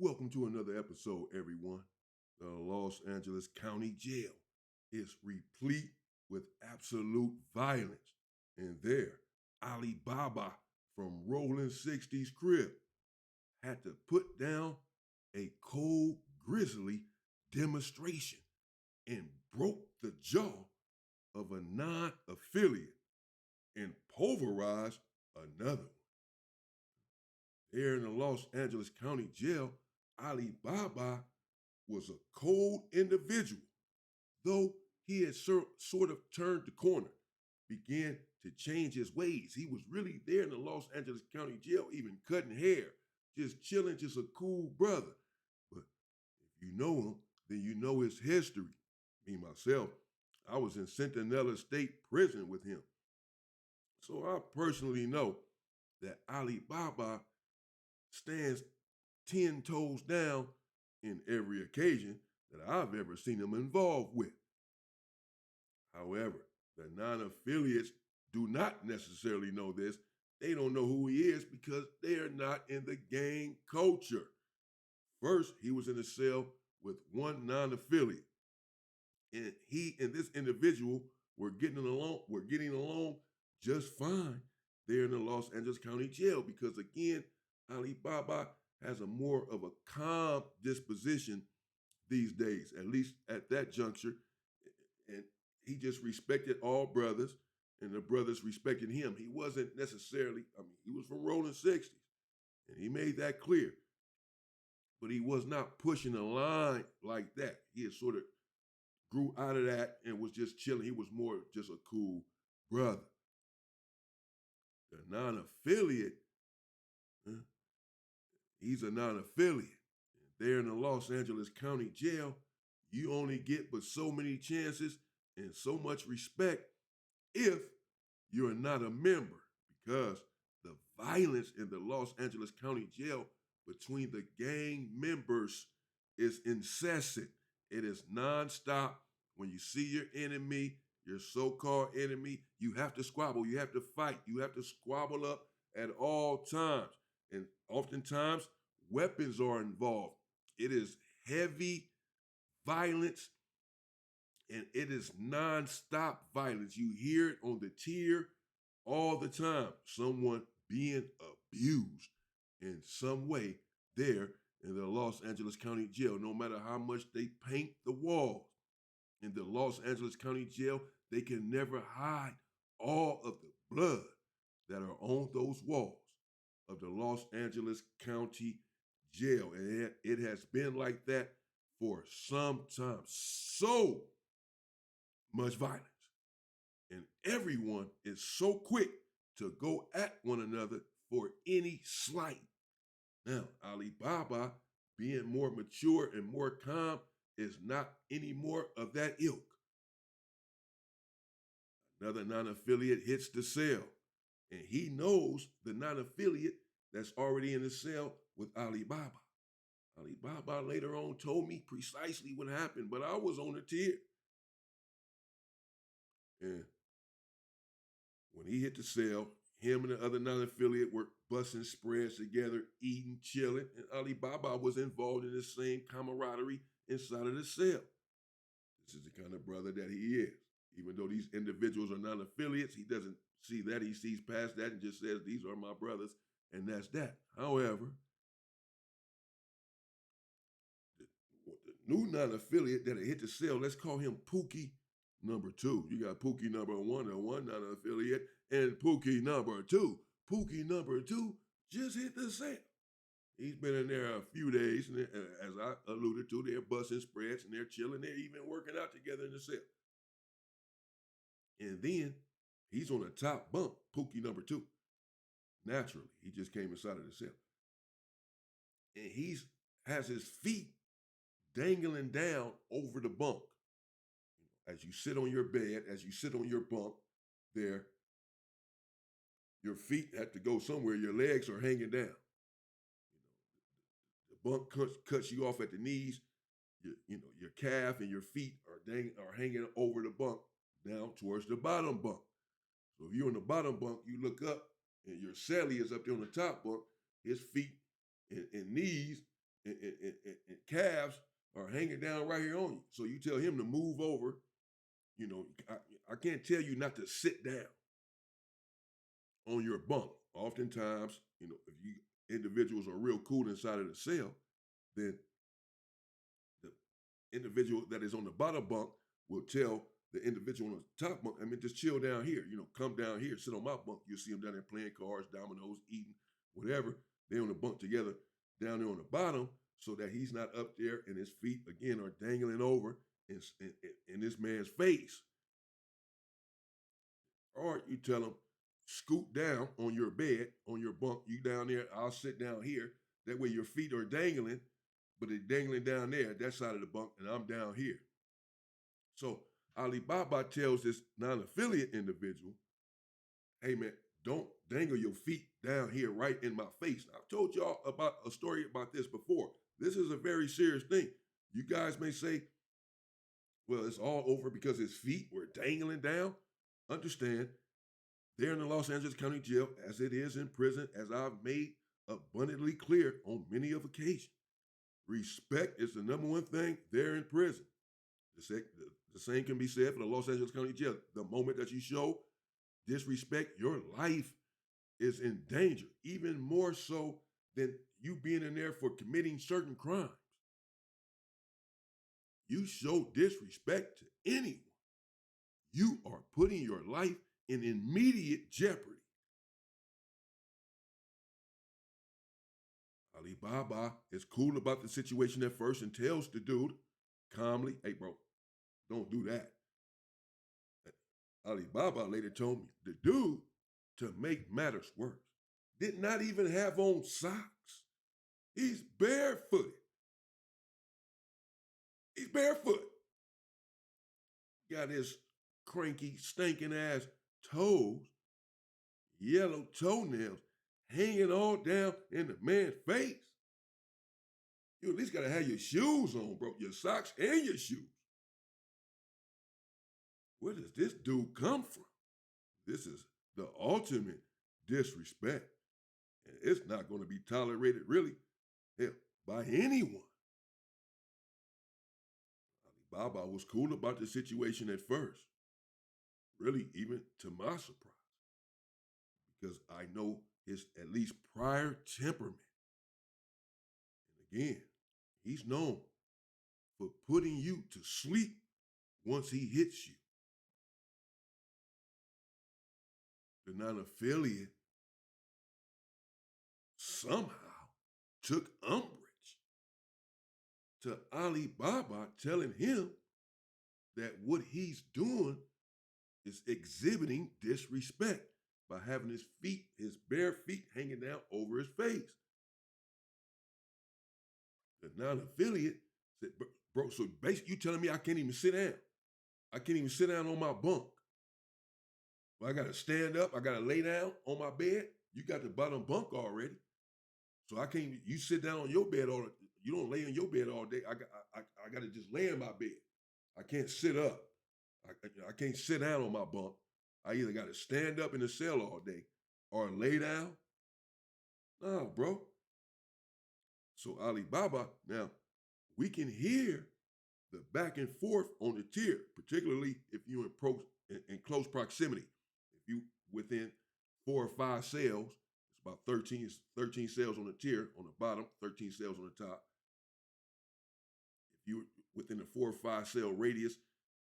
Welcome to another episode, everyone. The Los Angeles County Jail is replete with absolute violence. And there, Ali Baba from Rolling 60'Crip had to put down a cold, grisly demonstration and broke the jaw of a non affiliate and pulverized another one. There in the Los Angeles County Jail, Ali Baba was a cold individual, though he had sort of turned the corner, began to change his ways. He was really there in the Los Angeles County Jail, even cutting hair, just chilling, just a cool brother. But if you know him, then you know his history. Me, myself, I was in Centinela State Prison with him. So I personally know that Ali Baba stands 10 toes down in every occasion that I've ever seen him involved with. However, the non-affiliates do not necessarily know this. They don't know who he is because they are not in the gang culture. First, he was in a cell with one non-affiliate. And he and this individual were getting along just fine there in the Los Angeles County Jail because again, Ali Baba has a more of a calm disposition these days, at least at that juncture. And he just respected all brothers, and the brothers respected him. He wasn't necessarily, he was from Rolling 60s, and he made that clear. But he was not pushing a line like that. He had sort of grew out of that and was just chilling. He was more just a cool brother. The non-affiliate, he's a non-affiliate. There in the Los Angeles County Jail, you only get but so many chances and so much respect if you're not a member because the violence in the Los Angeles County Jail between the gang members is incessant. It is nonstop. When you see your enemy, your so-called enemy, you have to squabble, you have to fight, you have to squabble up at all times. And oftentimes, weapons are involved. It is heavy violence and it is nonstop violence. You hear it on the tier all the time. Someone being abused in some way there in the Los Angeles County Jail, no matter how much they paint the walls. In the Los Angeles County Jail, they can never hide all of the blood that are on those walls of the Los Angeles County Jail. And it has been like that for some time. So much violence. And everyone is so quick to go at one another for any slight. Now, Ali Baba, being more mature and more calm, is not any more of that ilk. Another non-affiliate hits the cell, and he knows the non-affiliate that's already in the cell with Ali Baba. Ali Baba later on told me precisely what happened, but I was on the tier. And when he hit the cell, him and the other non-affiliate were busting spreads together, eating, chilling, and Ali Baba was involved in the same camaraderie inside of the cell. This is the kind of brother that he is. Even though these individuals are non-affiliates, he doesn't see that. He sees past that and just says, these are my brothers, and that's that. However, the new non-affiliate that hit the cell, let's call him Pookie number 2. You got Pookie number 1, the one non-affiliate, and Pookie number 2. Pookie number 2 just hit the cell. He's been in there a few days, and as I alluded to, they're busting spreads, and they're chilling. They're even working out together in the cell. And then he's on the top bunk, Pookie number 2. Naturally, he just came inside of the cell. And has his feet dangling down over the bunk. As you sit on your bed, as you sit on your bunk there, your feet have to go somewhere. Your legs are hanging down. The bunk cuts you off at the knees. Your calf and your feet are hanging over the bunk down towards the bottom bunk. So if you're on the bottom bunk, you look up and your cellie is up there on the top bunk. His feet and knees and calves are hanging down right here on you. So you tell him to move over. You know, I can't tell you not to sit down on your bunk. Oftentimes, you know, if you individuals are real cool inside of the cell, then the individual that is on the bottom bunk will tell the individual on the top bunk, I mean, just chill down here, you know, come down here, sit on my bunk. You'll see them down there playing cards, dominoes, eating, whatever. They on the bunk together down there on the bottom so that he's not up there and his feet, again, are dangling over in this man's face. Or you tell him, scoot down on your bed, on your bunk. You down there, I'll sit down here. That way your feet are dangling, but they're dangling down there, that side of the bunk, and I'm down here. So Alibaba tells this non-affiliate individual, hey man, don't dangle your feet down here right in my face. I've told y'all about a story about this before. This is a very serious thing. You guys may say, well, it's all over because his feet were dangling down. Understand, they're in the Los Angeles County Jail, as it is in prison, as I've made abundantly clear on many of occasions. Respect is the number one thing there in prison. The same can be said for the Los Angeles County Jail. The moment that you show disrespect, your life is in danger, even more so than you being in there for committing certain crimes. You show disrespect to anyone, you are putting your life in immediate jeopardy. Alibaba is cool about the situation at first and tells the dude calmly, hey, bro, don't do that. Alibaba later told me the dude, to make matters worse, did not even have on socks. He's barefooted. He's barefoot. Got his cranky, stinking ass toes, yellow toenails hanging all down in the man's face. You at least gotta have your shoes on, bro, your socks and your shoes. Where does this dude come from? This is the ultimate disrespect. And it's not going to be tolerated, really, hell, by anyone. Alibaba was cool about the situation at first. Really, even to my surprise. Because I know his at least prior temperament. And again, he's known for putting you to sleep once he hits you. The non-affiliate somehow took umbrage to Alibaba telling him that what he's doing is exhibiting disrespect by having his feet, his bare feet hanging down over his face. The non-affiliate said, bro, so basically you telling me I can't even sit down. I can't even sit down on my bunk. Well, I gotta stand up, I gotta lay down on my bed. You got the bottom bunk already. So I can't, you sit down on your bed you don't lay on your bed all day. I gotta just lay in my bed. I can't sit up. I can't sit down on my bunk. I either gotta stand up in the cell all day or lay down. No, bro. So Alibaba, now we can hear the back and forth on the tier, particularly if you're in close proximity. If you within 4 or 5 cells, it's about 13 cells on the tier on the bottom, 13 cells on the top. If you're within a 4 or 5 cell radius,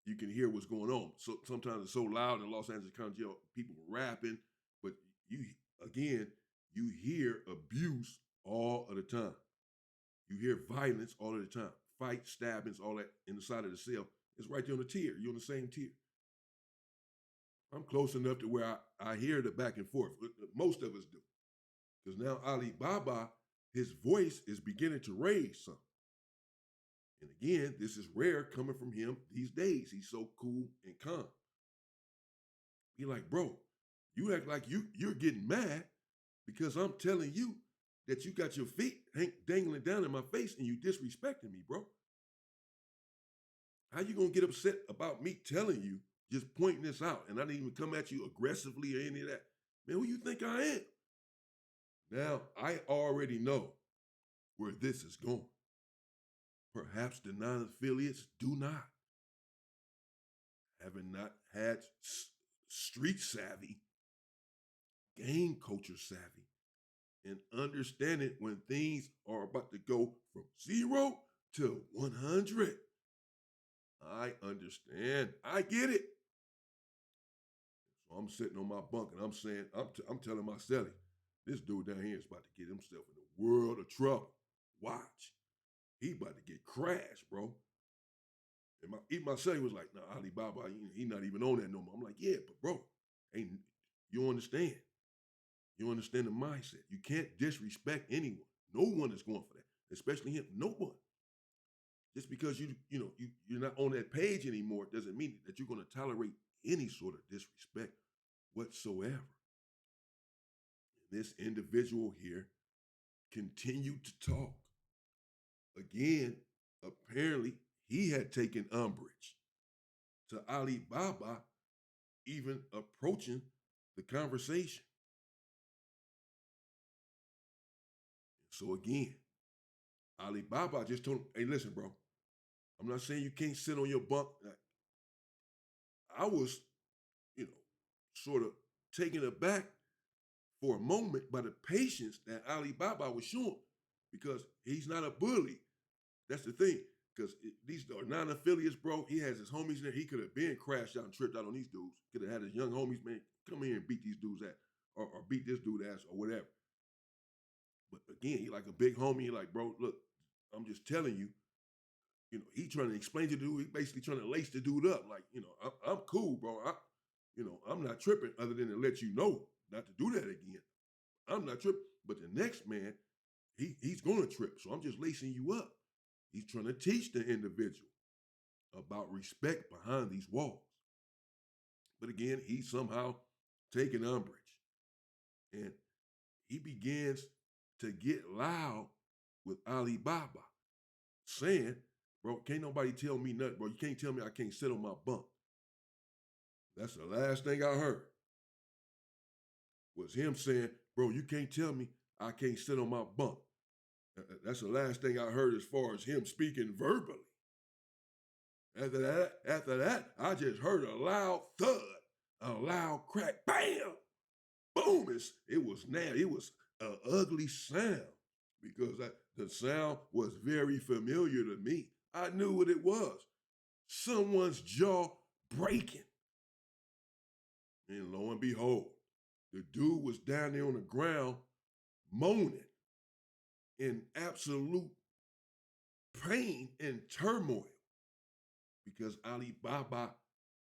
you can hear what's going on. So sometimes it's so loud in Los Angeles County Jail, people rapping, but you hear abuse all of the time. You hear violence all of the time. Fights, stabbings, all that in the side of the cell. It's right there on the tier. You're on the same tier. I'm close enough to where I hear the back and forth. Most of us do. Because now Alibaba, his voice is beginning to raise some. And again, this is rare coming from him these days. He's so cool and calm. Be like, bro, you act like you're getting mad because I'm telling you that you got your feet dangling down in my face and you disrespecting me, bro. How you gonna get upset about me telling you, just pointing this out, and I didn't even come at you aggressively or any of that? Man, who you think I am? Now, I already know where this is going. Perhaps the non-affiliates do not, having not had street savvy, game culture savvy, and understanding when things are about to go from 0 to 100. I understand. I get it. So I'm sitting on my bunk and I'm saying, I'm telling my celly, this dude down here is about to get himself in a world of trouble. Watch. He about to get crashed, bro. And my celly was like, nah, Alibaba, he not even on that no more. I'm like, yeah, but bro, ain't you understand? You understand the mindset. You can't disrespect anyone. No one is going for that, especially him. No one. Just because you're not on that page anymore doesn't mean that you're going to tolerate any sort of disrespect whatsoever. This individual here continued to talk. Again, apparently he had taken umbrage to Alibaba even approaching the conversation. So again, Alibaba just told him, hey, listen, bro, I'm not saying you can't sit on your bunk. I was, sort of taken aback for a moment by the patience that Alibaba was showing because he's not a bully. That's the thing. Because these are non-affiliates, bro. He has his homies in there. He could have been crashed out and tripped out on these dudes. Could have had his young homies, man, come here and beat these dudes ass or beat this dude ass or whatever. But again, he like a big homie. He like, bro, look, I'm just telling you, he trying to explain to the dude. He basically trying to lace the dude up. Like, I'm cool, bro. I'm not tripping other than to let you know not to do that again. I'm not tripping. But the next man, he's going to trip. So I'm just lacing you up. He's trying to teach the individual about respect behind these walls. But again, he's somehow taking umbrage. And he begins to get loud with Alibaba, saying, bro, can't nobody tell me nothing, bro. You can't tell me I can't sit on my bunk. That's the last thing I heard was him saying, bro, you can't tell me I can't sit on my bunk. That's the last thing I heard as far as him speaking verbally. After that, I just heard a loud thud, a loud crack, bam, boom. It was an ugly sound because the sound was very familiar to me. I knew what it was. Someone's jaw breaking. And lo and behold, the dude was down there on the ground moaning in absolute pain and turmoil because Alibaba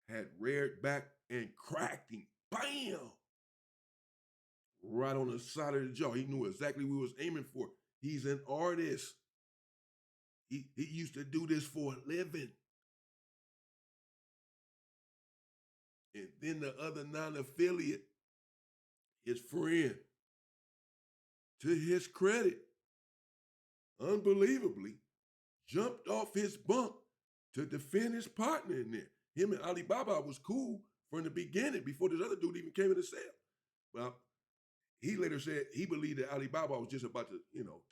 had reared back and cracked him. Bam! Right on the side of the jaw. He knew exactly what he was aiming for. He's an artist. He used to do this for a living. And then the other non-affiliate, his friend, to his credit, unbelievably, jumped off his bunk to defend his partner in there. Him and Alibaba was cool from the beginning before this other dude even came in the cell. Well, he later said he believed that Alibaba was just about to,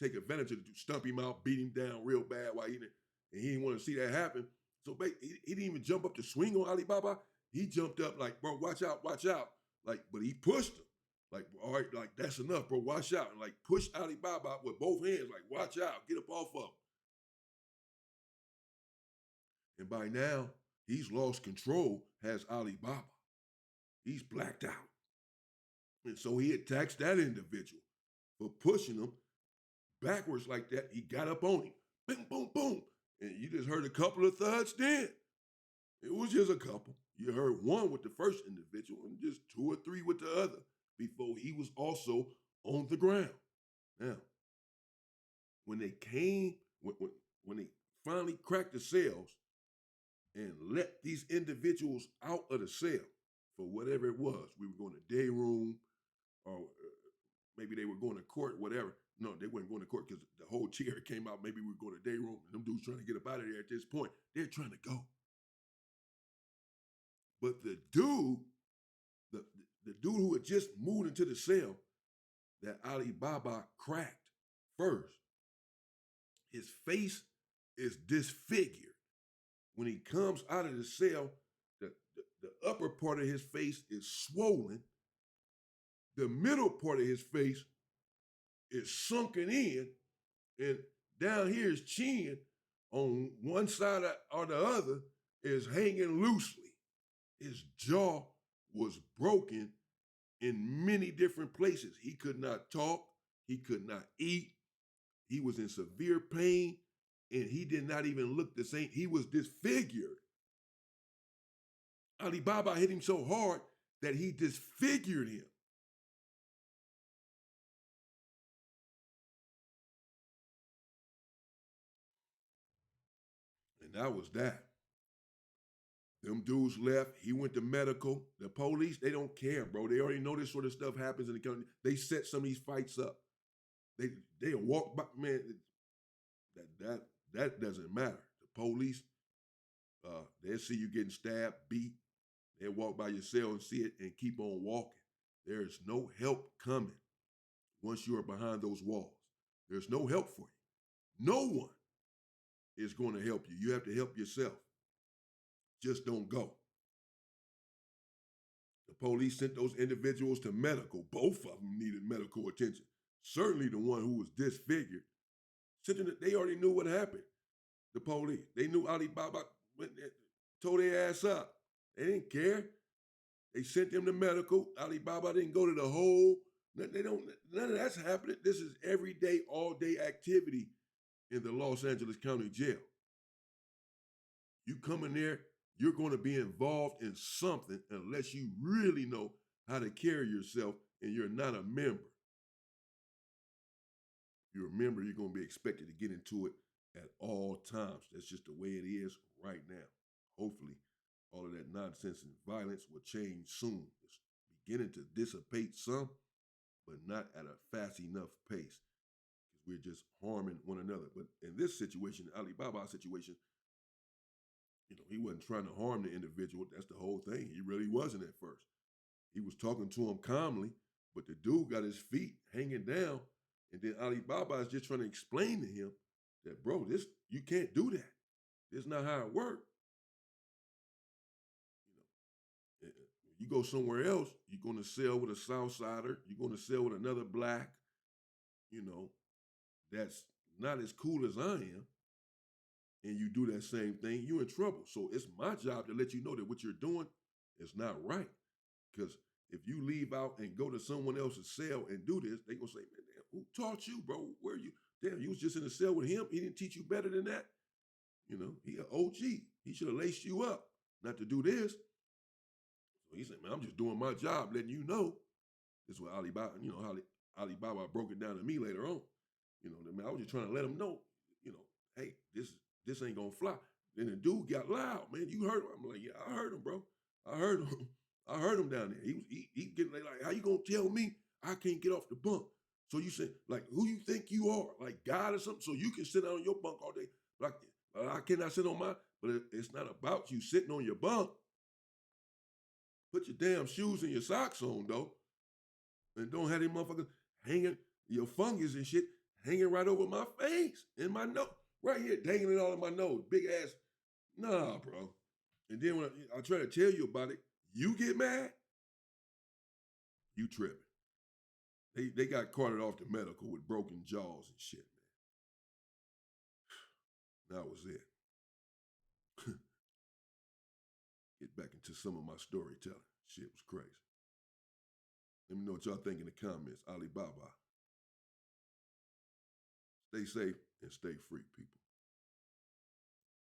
take advantage of the dude, stump him out, beat him down real bad while and he didn't want to see that happen. So he didn't even jump up to swing on Alibaba. He jumped up like, bro, watch out. Like, but he pushed him. Like, all right, like, that's enough, bro, watch out. And like, push Alibaba with both hands, like, watch out, get up off of him. And by now, he's lost control, has Alibaba. He's blacked out. And so he attacks that individual for pushing him backwards like that. He got up on him. Boom, boom, boom. And you just heard a couple of thuds then. It was just a couple. You heard one with the first individual and just 2 or 3 with the other before he was also on the ground. Now, when they finally cracked the cells and let these individuals out of the cell for whatever it was, we were going to day room or maybe they were going to court, whatever. No, they weren't going to court because the whole chair came out. Maybe we were going to day room and them dudes trying to get up out of there at this point. They're trying to go. But the dude who had just moved into the cell that Alibaba cracked first, His face is disfigured. When he comes out of the cell, the upper part of his face is swollen. The middle part of his face is sunken in, and down here his chin on one side or the other is hanging loosely. His jaw was broken in many different places. He could not talk, he could not eat, he was in severe pain, and he did not even look the same. He was disfigured. Ali Baba hit him so hard that he disfigured him. And that was that. Them dudes left. He went to medical. The police, they don't care, bro. They already know this sort of stuff happens in the county. They set some of these fights up. They walk by, man. That doesn't matter. The police, they'll see you getting stabbed, beat. They'll walk by your cell and see it and keep on walking. There is no help coming once you are behind those walls. There's no help for you. No one is going to help you. You have to help yourself. Just don't go. The police sent those individuals to medical. Both of them needed medical attention. Certainly the one who was disfigured. They already knew what happened. The police. They knew Ali Baba tore their ass up. They didn't care. They sent them to medical. Ali Baba didn't go to the hole. None of that's happening. This is everyday, all-day activity in the Los Angeles County Jail. You come in there, you're going to be involved in something unless you really know how to carry yourself and you're not a member. If you're a member, you're going to be expected to get into it at all times. That's just the way it is right now. Hopefully, all of that nonsense and violence will change soon. It's beginning to dissipate some, but not at a fast enough pace because we're just harming one another. But in this situation, Ali Baba's situation, he wasn't trying to harm the individual. That's the whole thing. He really wasn't at first. He was talking to him calmly, but the dude got his feet hanging down, and then Ali Baba is just trying to explain to him that, bro, you can't do that. This is not how it works. You go somewhere else, you're going to sell with a Southsider, you're going to sell with another black, that's not as cool as I am, and you do that same thing, you're in trouble. So it's my job to let you know that what you're doing is not right. Because if you leave out and go to someone else's cell and do this, they going to say, man, damn, who taught you, bro? Where are you? Damn, you was just in the cell with him. He didn't teach you better than that. He an OG. He should have laced you up not to do this. So he said, man, I'm just doing my job, letting you know. This is what Ali Baba, how Ali Baba broke it down to me later on. Man, I was just trying to let him know, hey, this ain't gonna fly. Then the dude got loud, man. You heard him? I'm like, yeah, I heard him, bro. I heard him. I heard him down there. He getting like, how you gonna tell me I can't get off the bunk? So you say, like, who you think you are? Like God or something? So you can sit on your bunk all day. Like, I cannot sit on mine. But it's not about you sitting on your bunk. Put your damn shoes and your socks on, though. And don't have them motherfuckers hanging, your fungus and shit, hanging right over my face and my nose. Right here, dangling it all in my nose. Big ass. Nah, bro. And then when I try to tell you about it, you get mad, you tripping. They got carted off to medical with broken jaws and shit, man. That was it. Get back into some of my storytelling. Shit was crazy. Let me know what y'all think in the comments. Ali Baba. Stay safe and stay free, people.